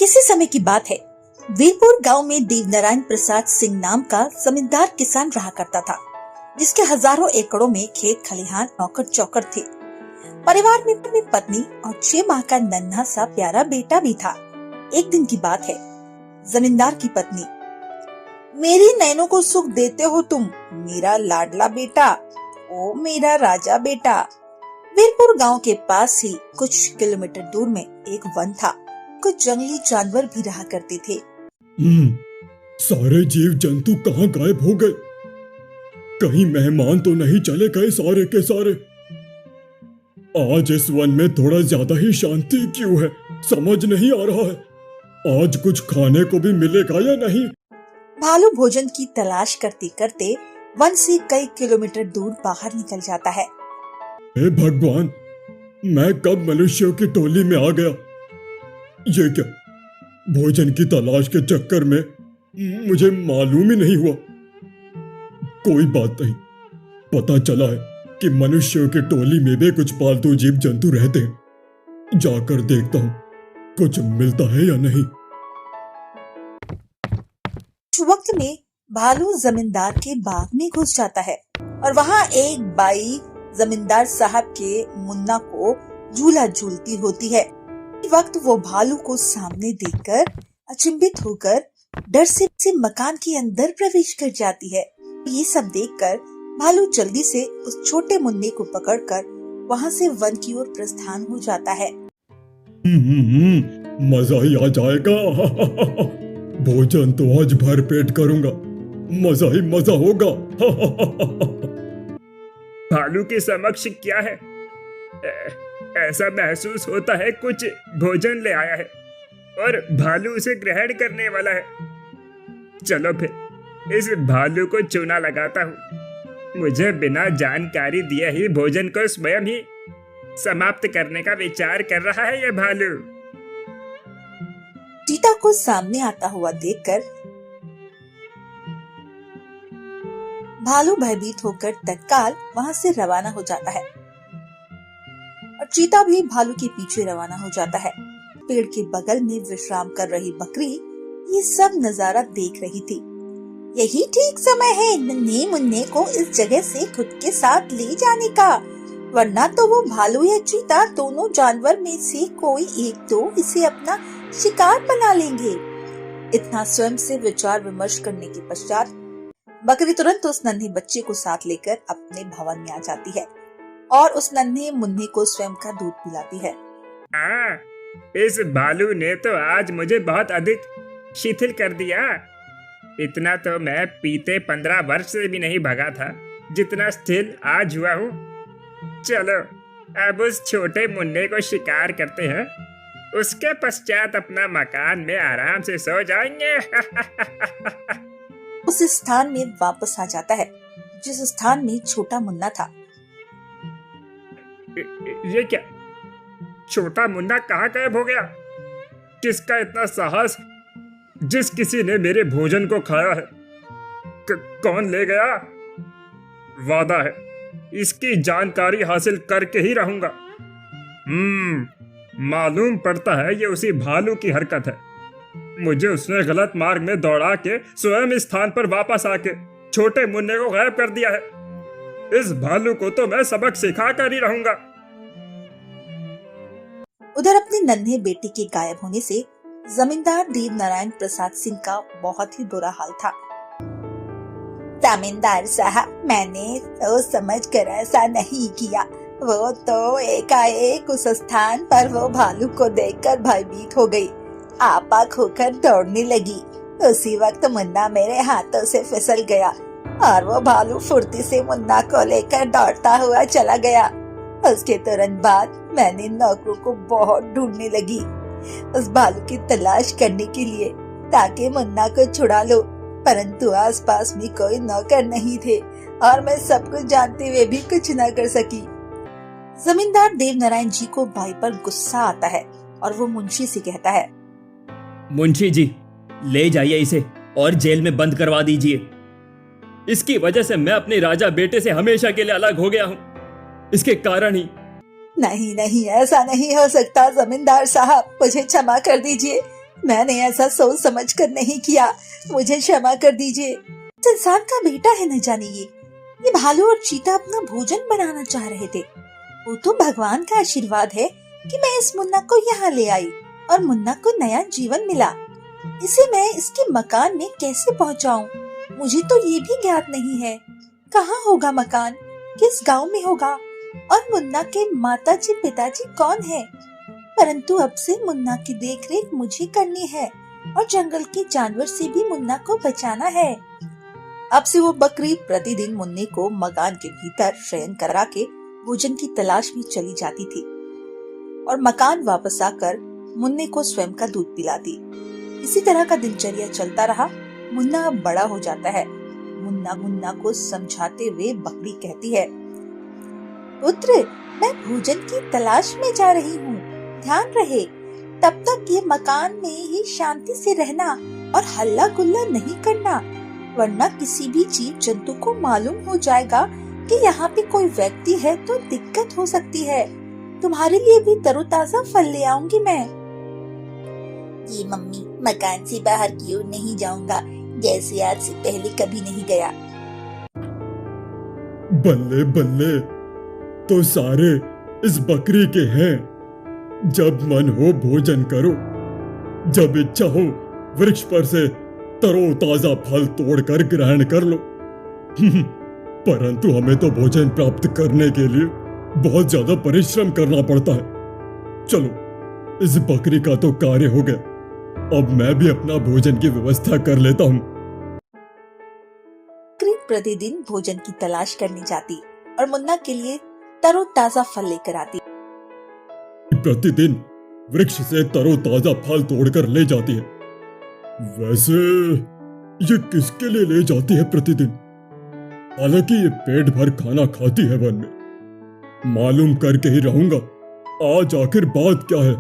किसी समय की बात है। वीरपुर गांव में देवनारायण प्रसाद सिंह नाम का जमींदार किसान रहा करता था, जिसके हजारों एकड़ों में खेत खलिहान नौकर चौकर थे। परिवार में अपनी पत्नी और 6 माह का नन्हा सा प्यारा बेटा भी था। एक दिन की बात है। जमींदार की पत्नी, मेरी नैनों को सुख देते हो तुम, मेरा लाडला बेटा, ओ मेरा राजा बेटा। वीरपुर गांव के पास ही कुछ किलोमीटर दूर में एक वन था। कुछ जंगली जानवर भी रहा करते थे। सारे जीव जंतु कहाँ गायब हो गए? कहीं मेहमान तो नहीं चले गए सारे के सारे? आज इस वन में थोड़ा ज्यादा ही शांति क्यों है, समझ नहीं आ रहा है। आज कुछ खाने को भी मिलेगा या नहीं? भालू भोजन की तलाश करते करते वन से कई किलोमीटर दूर बाहर निकल जाता है। हे भगवान, मैं कब मनुष्यों की टोली में आ गया? ये क्या, भोजन की तलाश के चक्कर में मुझे मालूम ही नहीं हुआ। कोई बात नहीं, पता चला है कि मनुष्यों की टोली में भी कुछ पालतू जीव जंतु रहते हैं। जाकर देखता हूँ कुछ मिलता है या नहीं। उस वक्त में भालू जमींदार के बाग में घुस जाता है और वहाँ एक बाई जमींदार साहब के मुन्ना को झूला झूलती होती है। इस वक्त वो भालू को सामने देखकर अचंभित होकर डर से मकान के अंदर प्रवेश कर जाती है। ये सब देखकर भालू जल्दी से उस छोटे मुन्ने को पकड़कर वहाँ से वन की ओर प्रस्थान हो जाता है। मजा ही आ जाएगा। भोजन तो आज भर पेट करूंगा, मजा ही मजा होगा। भालू के समक्ष क्या है? ऐसा महसूस होता है कुछ भोजन ले आया है और भालू उसे ग्रहण करने वाला है। चलो फिर इस भालू को चूना लगाता हूँ। मुझे बिना जानकारी दिए ही भोजन को स्वयं ही समाप्त करने का विचार कर रहा है यह भालू। चीता को सामने आता हुआ देखकर भालू भयभीत होकर तत्काल वहाँ से रवाना हो जाता है और चीता भी भालू के पीछे रवाना हो जाता है। पेड़ के बगल में विश्राम कर रही बकरी ये सब नजारा देख रही थी। यही ठीक समय है नन्हे मुन्ने को इस जगह से खुद के साथ ले जाने का, वरना तो वो भालू या चीता दोनों जानवर में से कोई एक तो इसे अपना शिकार बना लेंगे। इतना स्वयं से विचार विमर्श करने के पश्चात बकरी तुरंत उस नन्हे बच्चे को साथ लेकर अपने भवन में आ जाती है और उस नन्हे मुन्ने को स्वयं का दूध पिलाती है। इस भालू ने तो आज मुझे बहुत अधिक शिथिल कर दिया। इतना तो मैं पीते 15 वर्ष से भी नहीं भगा था जितना स्थिर आज हुआ हूँ। चलो अब उस छोटे मुन्ने को शिकार करते हैं, उसके पश्चात अपना मकान में आराम से सो जाएंगे। उस स्थान में वापस आ जाता है जिस स्थान में छोटा मुन्ना था। ये क्या, छोटा मुन्ना कहाँ गायब हो गया? किसका इतना साहस? जिस किसी ने मेरे भोजन को खाया है, कौन ले गया? वादा है इसकी जानकारी हासिल करके ही रहूंगा। मालूम पड़ता है ये उसी भालू की हरकत है। मुझे उसने गलत मार्ग में दौड़ा के स्वयं इस स्थान पर वापस आके छोटे मुन्ने को गायब कर दिया है। इस भालू को तो मैं सबक सिखा कर ही रहूंगा। उधर अपने नन्हे बेटे के गायब होने से जमींदार देवनारायण प्रसाद सिंह का बहुत ही बुरा हाल था। जमींदार साहब, मैंने सोच समझ कर ऐसा नहीं किया। वो तो एकाएक उस स्थान पर वो भालू को देखकर भयभीत हो गई, आपा खोकर दौड़ने लगी। उसी वक्त मुन्ना मेरे हाथों से फिसल गया और वो भालू फुर्ती से मुन्ना को लेकर दौड़ता हुआ चला गया। उसके तुरंत बाद मैंने नौकरों को बहुत ढूंढने लगी उस भालू की तलाश करने के लिए ताकि मुन्ना को छुड़ा लो, परंतु आसपास में कोई नौकर नहीं थे और मैं सब कुछ जानते हुए भी कुछ न कर सकी। जमींदार देवनारायण जी को भाई पर गुस्सा आता है और वो मुंशी से कहता है, मुंशी जी, ले जाइए इसे और जेल में बंद करवा दीजिए। इसकी वजह से मैं अपने राजा बेटे से हमेशा के लिए अलग हो गया हूँ। इसके कारण ही। नहीं नहीं, ऐसा नहीं हो सकता जमींदार साहब, मुझे क्षमा कर दीजिए। मैंने ऐसा सोच समझ कर नहीं किया, मुझे क्षमा कर दीजिए। इंसान का बेटा है न जाने ये भालू और चीता अपना भोजन बनाना चाह रहे थे। वो तो भगवान का आशीर्वाद है कि मैं इस मुन्ना को यहाँ ले आई और मुन्ना को नया जीवन मिला। इसे मैं इसके मकान में कैसे पहुँचाऊं? मुझे तो ये भी ज्ञात नहीं है कहाँ होगा मकान, किस गांव में होगा और मुन्ना के माताजी पिताजी कौन है। परंतु अब से मुन्ना की देखरेख मुझे करनी है और जंगल के जानवर से भी मुन्ना को बचाना है। अब से वो बकरी प्रतिदिन मुन्ने को मकान के भीतर शयन करा के भोजन की तलाश में चली जाती थी और मकान वापस आकर मुन्ने को स्वयं का दूध पिलाती। इसी तरह का दिनचर्या चलता रहा। मुन्ना अब बड़ा हो जाता है। मुन्ना को समझाते हुए बकरी कहती है, पुत्र, मैं भोजन की तलाश में जा रही हूँ, ध्यान रहे। तब तक ये मकान में ही शांति से रहना और हल्ला गुल्ला नहीं करना, वरना किसी भी जीव जंतु को मालूम हो जाएगा कि यहाँ पे कोई व्यक्ति है तो दिक्कत हो सकती है। तुम्हारे लिए भी तरोताजा फल ले आऊंगी मैं। जी मम्मी, मकान से बाहर की ओर नहीं जाऊंगा, जैसे आज से पहले कभी नहीं गया। बल्ले बल्ले, तो सारे इस बकरी के हैं। जब मन हो भोजन करो, जब इच्छा हो वृक्ष पर से तरोताजा फल तोड़कर ग्रहण कर लो। परंतु हमें तो भोजन प्राप्त करने के लिए बहुत ज्यादा परिश्रम करना पड़ता है। चलो, इस बकरी का तो कार्य हो गया, अब मैं भी अपना भोजन की व्यवस्था कर लेता हूँ। बकरी प्रतिदिन भोजन की तलाश करने जाती और मुन्ना के लिए तरोताजा फल लेकर आती। प्रतिदिन वृक्ष से तरोताजा फल तोड़कर ले जाती है। वैसे ये किसके लिए ले जाती है प्रतिदिन? हालांकि ये पेट भर खाना खाती है वन में। मालूम करके ही रहूंगा आज आखिर बात क्या है।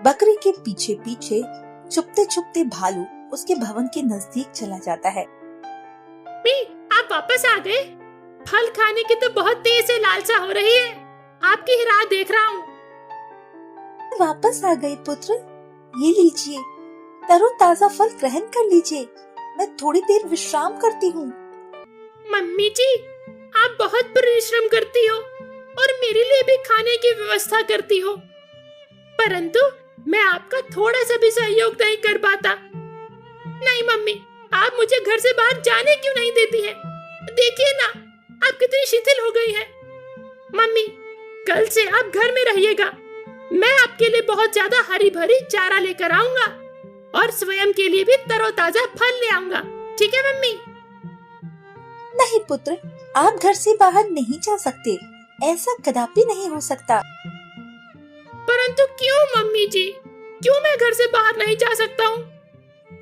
बकरी के पीछे पीछे छुपते छुपते भालू उसके भवन के नजदीक चला जाता है। आप वापस आ गए? फल खाने की तो बहुत तेज से लालसा हो रही है, आपकी ही राह देख रहा हूँ। वापस आ गए पुत्र, ये लीजिए, तरोताजा फल ग्रहण कर लीजिए। मैं थोड़ी देर विश्राम करती हूँ। मम्मी जी, आप बहुत परिश्रम करती हो और मेरे लिए भी खाने की व्यवस्था करती हो, परंतु मैं आपका थोड़ा सा भी सहयोग नहीं कर पाता। नहीं मम्मी, आप मुझे घर से बाहर जाने क्यों नहीं देती हैं? देखिए ना, आप कितनी शिथिल हो गई हैं। मम्मी, कल से आप घर में रहिएगा। मैं आपके लिए बहुत ज्यादा हरी भरी चारा लेकर आऊंगा और स्वयं के लिए भी तरोताजा फल ले आऊंगा। ठीक है मम्मी? नहीं पुत्र, आप घर से बाहर नहीं जा सकते, ऐसा कदापि नहीं हो सकता। परंतु क्यों मम्मी जी, क्यों मैं घर से बाहर नहीं जा सकता हूँ?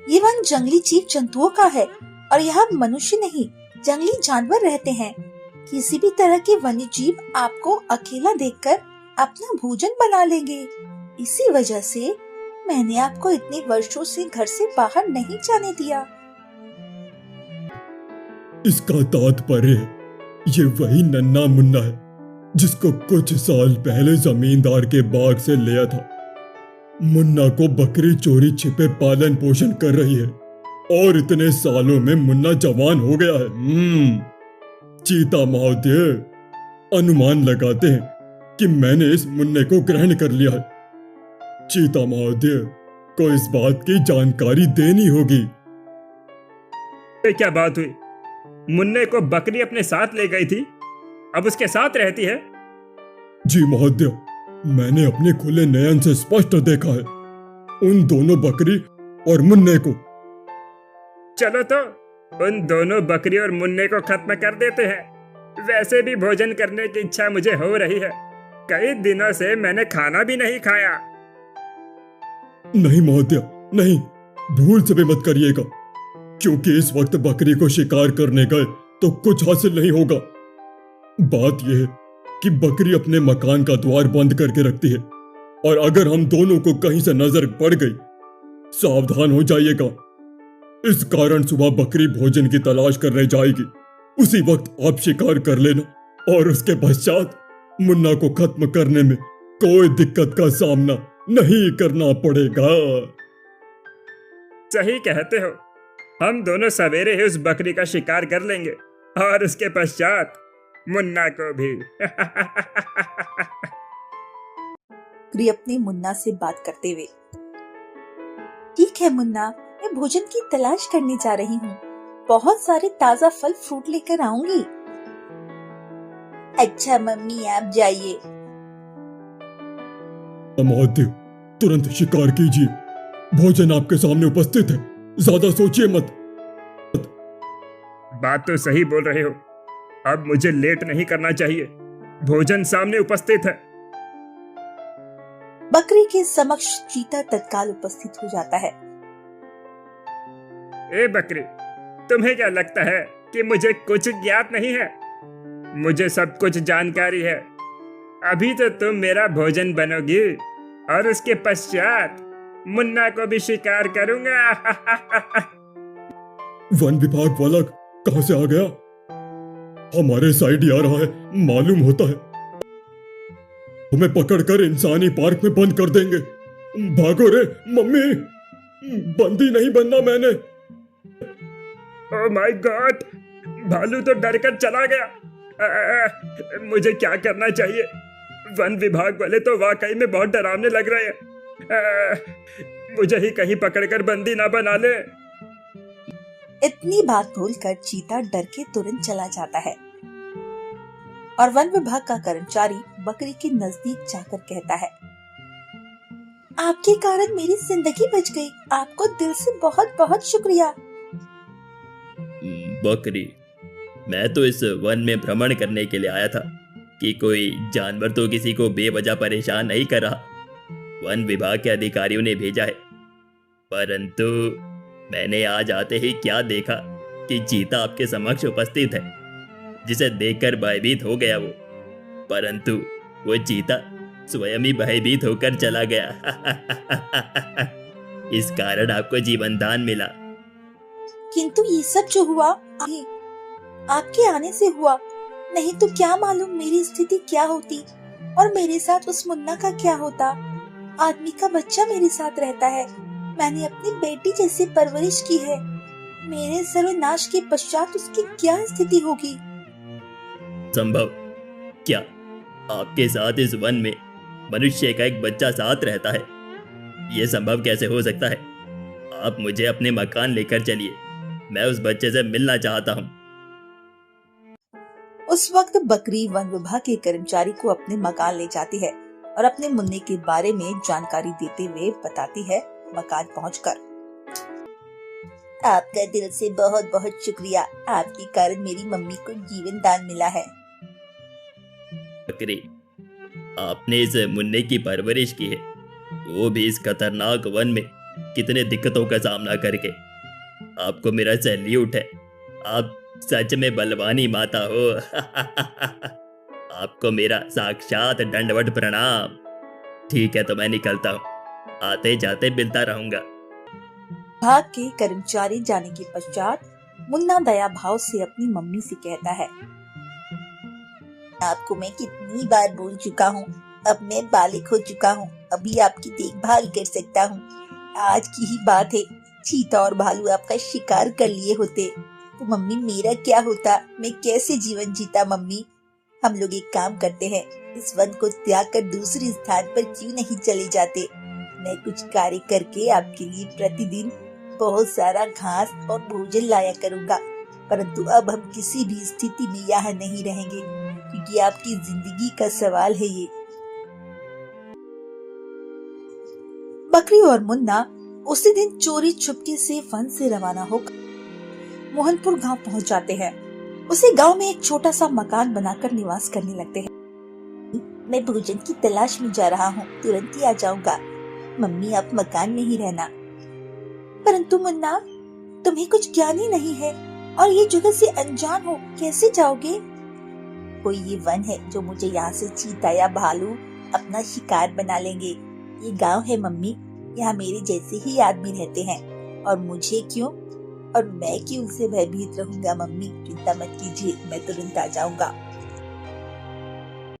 ये वन जंगली जीव जंतुओं का है और यहाँ मनुष्य नहीं, जंगली जानवर रहते हैं। किसी भी तरह के वन्य जीव आपको अकेला देखकर अपना भोजन बना लेंगे। इसी वजह से मैंने आपको इतने वर्षों से घर से बाहर नहीं जाने दिया। इसका तात्पर्य ये वही नन्हा मुन्ना है जिसको कुछ साल पहले जमींदार के बाग से लिया था। मुन्ना को बकरी चोरी छिपे पालन पोषण कर रही है और इतने सालों में मुन्ना जवान हो गया है। चीता महोदय अनुमान लगाते हैं कि मैंने इस मुन्ने को ग्रहण कर लिया है। चीता महोदय को इस बात की जानकारी देनी होगी। ये क्या बात हुई? मुन्ने को बकरी अपने साथ ले गई थी, अब उसके साथ रहती है? जी महोदय, मैंने अपने खुले नयन से स्पष्ट देखा है उन दोनों बकरी और मुन्ने को। चलो तो उन दोनों बकरी और मुन्ने को खत्म कर देते हैं। वैसे भी भोजन करने की इच्छा मुझे हो रही है, कई दिनों से मैंने खाना भी नहीं खाया। नहीं महोदय, नहीं, भूल से भी मत करिएगा, क्योंकि इस वक्त बकरी को शिकार करने गए तो कुछ हासिल नहीं होगा। बात यह है कि बकरी अपने मकान का द्वार बंद करके रखती है और अगर हम दोनों को कहीं से नजर पड़ गई, सावधान हो जाइएगा। इस कारण सुबह बकरी भोजन की तलाश करने जाएगी, उसी वक्त आप शिकार कर लेना और उसके पश्चात मुन्ना को खत्म करने में कोई दिक्कत का सामना नहीं करना पड़ेगा। सही कहते हो, हम दोनों सवेरे ही उस बकरी का शिकार कर लेंगे और उसके पश्चात मुन्ना को भी। बकरी अपने मुन्ना से बात करते हुए, ठीक है मुन्ना, मैं भोजन की तलाश करने जा रही हूँ, बहुत सारे ताजा फल फ्रूट लेकर आऊंगी। अच्छा मम्मी, आप जाइए। अमात्य, तुरंत शिकार कीजिए, भोजन आपके सामने उपस्थित है, ज्यादा सोचिए मत। बात तो सही बोल रहे हो, अब मुझे लेट नहीं करना चाहिए, भोजन सामने उपस्थित है। बकरी के समक्ष चीता तत्काल उपस्थित हो जाता है। ए बकरी, तुम्हें क्या लगता है कि मुझे कुछ ज्ञात नहीं है? मुझे सब कुछ जानकारी है। अभी तो तुम मेरा भोजन बनोगी और उसके पश्चात मुन्ना को भी शिकार करूंगा। वन विभाग वाला कहां से आ गया? हमारे साइड ही आ रहा है, मालूम होता है। हमें पकड़कर इंसानी पार्क में बंद कर देंगे। भागो रे मम्मी, बंदी नहीं बनना मैंने। ओह माय गॉड, भालू तो डर कर चला गया। मुझे क्या करना चाहिए? वन विभाग वाले तो वाकई में बहुत डरावने लग रहे हैं। मुझे ही कहीं पकड़कर बंदी ना बना ले। इतनी बात बोलकर चीता डर के तुरंत चला जाता है और वन विभाग का कर्मचारी बकरी के नजदीक जाकर कहता है, आपके कारण मेरी जिंदगी बच गई, आपको दिल से बहुत बहुत शुक्रिया। बकरी, मैं तो इस वन में भ्रमण करने के लिए आया था कि कोई जानवर तो किसी को बेवजह परेशान नहीं कर रहा। वन विभाग के अधिकारियों ने भेजा है, परंतु मैंने आज आते ही क्या देखा कि चीता आपके समक्ष उपस्थित है, जिसे देखकर भयभीत हो गया वो। परंतु वो चीता स्वयं ही भयभीत होकर चला गया। इस कारण आपको जीवन दान मिला। किंतु ये सब जो हुआ आपके आने से हुआ, नहीं तो क्या मालूम मेरी स्थिति क्या होती और मेरे साथ उस मुन्ना का क्या होता। आदमी का बच्चा मेरे साथ रहता है, मैंने अपनी बेटी जैसी परवरिश की है, मेरे सर्वनाश के पश्चात उसकी क्या स्थिति होगी। संभव क्या आपके साथ इस वन में मनुष्य का एक बच्चा साथ रहता है? यह संभव कैसे हो सकता है? आप मुझे अपने मकान लेकर चलिए, मैं उस बच्चे से मिलना चाहता हूँ। उस वक्त बकरी वन विभाग के कर्मचारी को अपने मकान ले जाती है और अपने मुन्ने के बारे में जानकारी देते हुए बताती है। मकान पहुंचकर, आपका दिल से बहुत बहुत शुक्रिया, आपके कारण मेरी मम्मी को जीवन दान मिला है। बकरी, आपने इस मुन्ने की परवरिश की है, वो भी इस खतरनाक वन में कितने दिक्कतों का सामना करके। आपको मेरा सैल्यूट है, आप सच में बलवानी माता हो। आपको मेरा साक्षात दंडवत प्रणाम। ठीक है, तो मैं निकलता हूँ, आते जाते मिलता रहूंगा। भाग के कर्मचारी जाने के पश्चात मुन्ना दया भाव से अपनी मम्मी से कहता है, आपको मैं कितनी बार बोल चुका हूँ, अब मैं बालिग हो चुका हूँ, अभी आपकी देखभाल कर सकता हूँ। आज की ही बात है, चीता और भालू आपका शिकार कर लिए होते तो मम्मी मेरा क्या होता, मैं कैसे जीवन जीता। मम्मी, हम लोग एक काम करते हैं, इस वन को त्याग कर दूसरे स्थान पर क्यों नहीं चले जाते। मैं कुछ कार्य करके आपके लिए प्रतिदिन बहुत सारा घास और भोजन लाया करूंगा, परंतु अब हम किसी भी स्थिति में यहाँ नहीं रहेंगे क्योंकि आपकी जिंदगी का सवाल है ये। बकरी और मुन्ना उसी दिन चोरी छुपके से वन से रवाना होकर मोहनपुर गांव पहुंच जाते हैं। उसी गांव में एक छोटा सा मकान बनाकर निवास करने लगते हैं। मैं भोजन की तलाश में जा रहा हूँ, तुरंत ही आ जाऊंगा। मम्मी, आप मकान में ही रहना। परंतु मुन्ना, तुम्हें कुछ ज्ञान ही नहीं है और ये जगह से अनजान हो, कैसे जाओगे? कोई ये वन है जो मुझे यहाँ से चीता या भालू अपना शिकार बना लेंगे। ये गांव है मम्मी, यहाँ मेरे जैसे ही आदमी रहते हैं और मुझे क्यों और मैं क्यों उनसे भयभीत रहूंगा। मम्मी चिंता मत कीजिए, मैं तुरंत आ जाऊंगा।